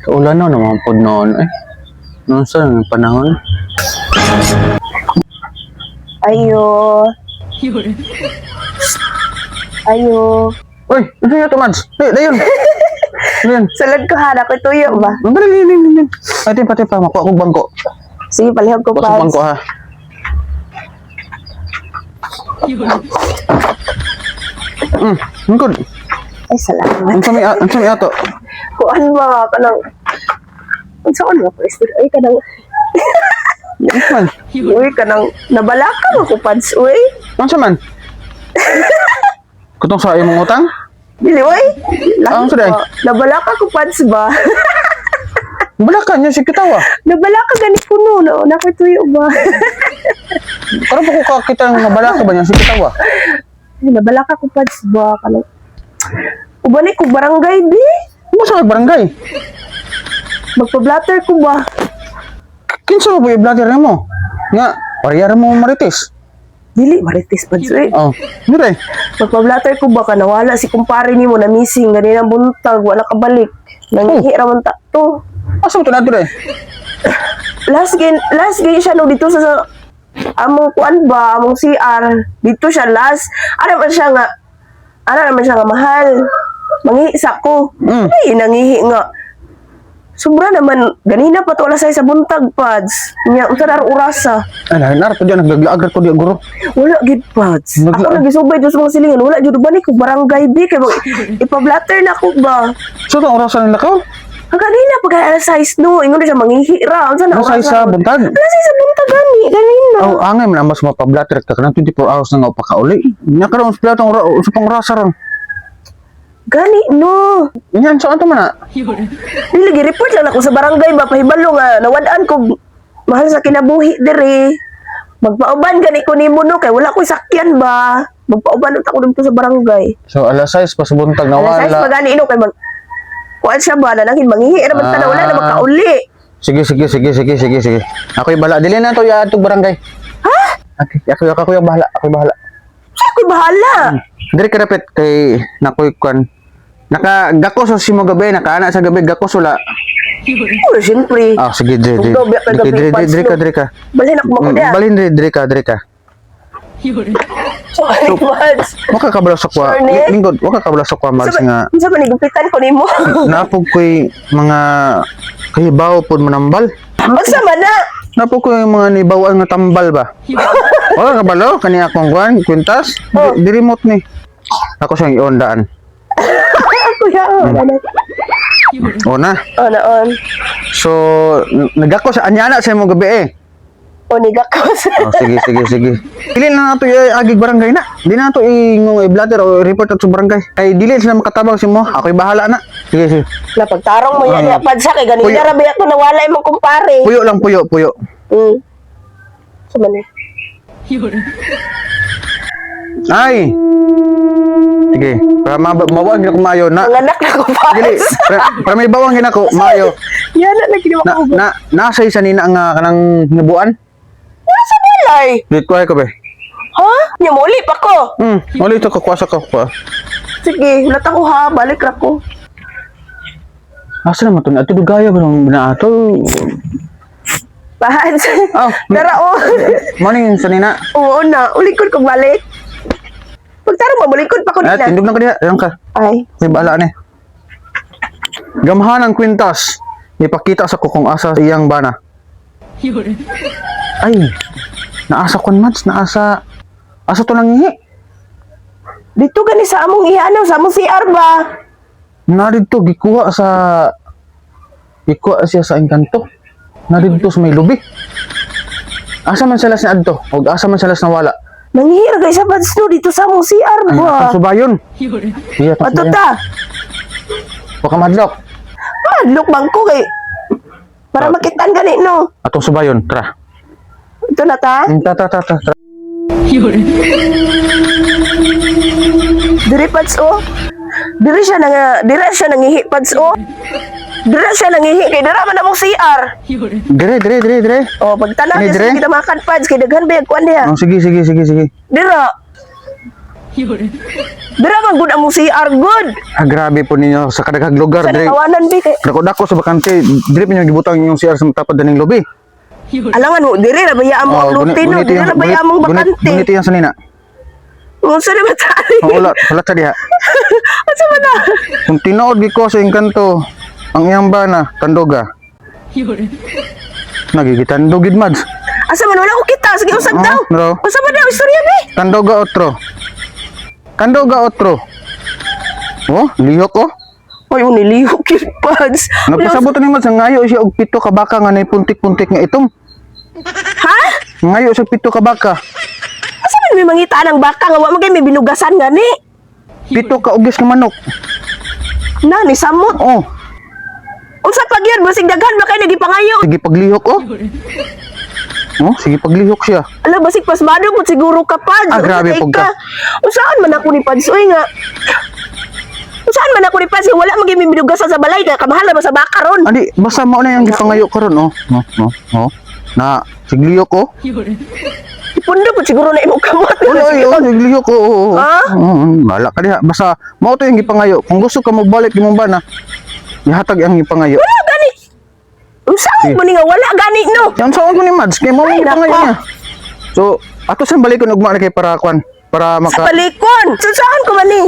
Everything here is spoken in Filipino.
Ulan na naman po noon eh. Noon sa panahon. Ayo. Ayo. Uy, ano yun ito, Mads? Dayon. Dayon. Salad ko hana ko tuyo ba? Dali. Ate pa, makuha akong bangko. Sige, palihog ko Makuha pa. akong bangko ha. Ngkod. Ay, salamat. Ang sami ato. Kuan ba ka nang... Ang saan nga, Preston? Ay, ka nang... Man, Uy, ka nang... Nabalaka mo ko, Pads, uy. ano sa man? Kutong sa imong utang? Dili, uy. Ang suday? Nabalaka ko, Pads ba? Balakan niya si Kitawa. Nabalaka gani puno, no? Nakituyo ba? Para po ko kakita ng nabalaka ba niya si Kitawa? Ay, nabalaka ko, Pads ba? Ka nang... Ubanay ko barangay, di? Ano sa barangay? Magpa-blatter ko ba? Kinsa mo ba yung vlogger mo? Nga, pariyara mo marites. Dili, marites, Pads, uy. Oh, dire. Magpa-blatter ko ba ka nawala si kumpare ni mo na missing ganina buntag wala ka balik nangihi raman ta to Asa mo to na dire? last game siya no dito sa among kuan ba among CR dito siya last ano naman siya nga mahal mangihi sa ko ay nangihi nga sobra naman ganina pa to alas 6 sa buntag, Pads nya unsa dar orasa Ay, nahinar ko diyan, naglaglaagrat ko diyan, guro. wala gid, Pads ako nagisubay dito sa mga silingan wala jud ba ni ko barangay bi kay ipablatter na ko ba. So, itong orasan nila ko? Ang kanina pag alas 6 no, ingon na siya manghihira. Ang sana Alas 6 sa buntag? Alas 6 sa buntag gani, ganina. Oh, angay man ang mas mapablatter ka kanang 24 hours na nga upakauli. Nya karon sa platong usapang rasa ron. Gani no. Yan, saan to man na? Dili lagi report lang ako sa barangay ba pahibalo nga nawad-an ko mahal sa kinabuhi diri. Magpauban gani ko nimo no kay wala ko'y sakyan ba. Magpauban ako dito sa barangay. So, alas 6 pa sa buntag Alas 6 pa nawala. gani no kay kuan siya ba na nangin manghihi ra man ta na wala na makauli. Sige. Ako'y bala. Dili na to ya atong barangay. Ha? Ako yung bahala. Siya ko'y bahala. Diri ka dapat kay nakoy kwan. Gako sa simo gabi, nakaana sa gabi gako sula. Oh, siyempre. Ah, sige, diri. Ikaw, biyak ka gabi, Pads, Diri ka. Balhin ako mo dia. Balhin diri ka. Sorry, Pads. Waka kabalo sa kwa. Sure, ne? Lingkod, waka kabalo sa kwa Mads nga. Sa manigupitan ko nimo. Napog ko'y mga kahibaw po manambal. Basta man na. Napog ko'y mga nibawan nga tambal ba. Wala ka balo, kani akong kwan, kwintas. Oh. Di remote ni. Ako siyang iondaan. Kuya, O na. on. So, nagako sa anyana sa imong gabi eh. Oniga ko. Oh, sige. Dili na nato agig barangay na. Di na nato i-blatter o report at sa barangay. Kay dili sila makatabang si mo. Ako'y bahala na. Sige. Na pagtarong mo yan, Pads, kay Puyo. ganina rabi ako nawala imong kumpare. Puyo lang, puyo. Sa man eh. Ay! Sige. Para mabawang gina ko mayo na. Ang anak na ko, Dili. Pads. Para may bawang gina ko mayo. Yan na lagi ni Na, makaubos. nasa isa nina nga kanang hinubuan. Nasa balay. Dito ay ko be. Ha? Nya muli pa ko. Muli ito kakwasa ka kwa. Sige, hulat ako ha, balik ra ko. Asa naman ito? Ito dugaya ba nung binaato? Pads. Oh, Tara o. morning sa nina. Oo na, ulikod ko balik. Pagtarong mo, ulikod pa ko Ay, nila. tindog na ka diha. Ayan ka. Ay. May baala ni. Gamhan ang kwintas. Ipakita sa ko kung asa iyang bana. Ay. Naasa kon Mads, naasa. Asa to nangihi? Dito gani sa among ihanaw, sa among CR ba? Narito gikuha siya sa engkanto. Narito sa may lubi. Asa man sila adto o asa man sila nawala. Nanghihira guys sa Pads no, dito sa among CR Ay, ba? atong subayon. Iya, atong Ato subayon. ta. Baka madlok. Madlok bang ko kay para makitaan gani no. Atong subayon, tara. Ito na ta. Ta. Diri Pads o. Diri siya nangihi Pads o. Diri siya nangihi kay dira man among CR. Dire. O pagtanaw Ini, niya dire. kita makan Pads kay daghan ba kuan diha. Oh, sige. Dira. Dira man gud among CR good. Ah, grabe po ninyo sa kadaghang lugar Sa dire. kawanan bi kay Dako-dako sa bakante, dire pinyo gibutang yung CR sa tapad daning lobby. alangan mo diri ra baya among lutin no, diri ra baya among bakante. Gunit yan sa nina. Unsa na ba tani? Oh, ulat sa diha. Unsa man na? Kung tinuod gi ko sa engkanto, ang iyang bana, tandoga. Nagigitandogid mads. Asa man wala ko kita sige usab Oo, daw. bro. Unsa man daw istorya bi? Tandoga otro. Tandoga otro. Oh, lihok ko. Ay uniliho kid pads. Nagpasabot ni mads ngayo siya og pito ka baka nga nay puntik-puntik nga itom. Ha? Ngayo sa pito ka baka. Asa man may mangita ng baka nga wa magay may binugasan gani? Pito ka ugis nga manok. Na ni samot. Oh, Unsa pag yun basig daghan ba kay nagipangayo? sige paglihok oh. Oh, sige paglihok siya. Ala basig pasmado mo siguro ka pads. Ah, grabe Unsa kay pog ka? ka. Unsaan man ako ni pads oy nga? Unsaan man ako ni pads nga wala magay may binugasan sa balay kay kamahal na ba sa baka ron? Adi, basta mo na yung gipangayo karon oh. Oh. Na, sigliyok oh. Ipundo po siguro na imong kamot. Oy, sigliyok oh. Ah? Bala ka diha. Basta mo to yung gipangayo. Kung gusto ka mo balik imong bana, ihatag ang gipangayo. Wala gani. Unsaan mo ni nga wala gani no? Yan sa ko ni Mads, kay mo Ay, gipangayo nako. niya. So, ato sa balik ko ugma na kay para kwan, para Sa maka palikon. Saan ko man ni?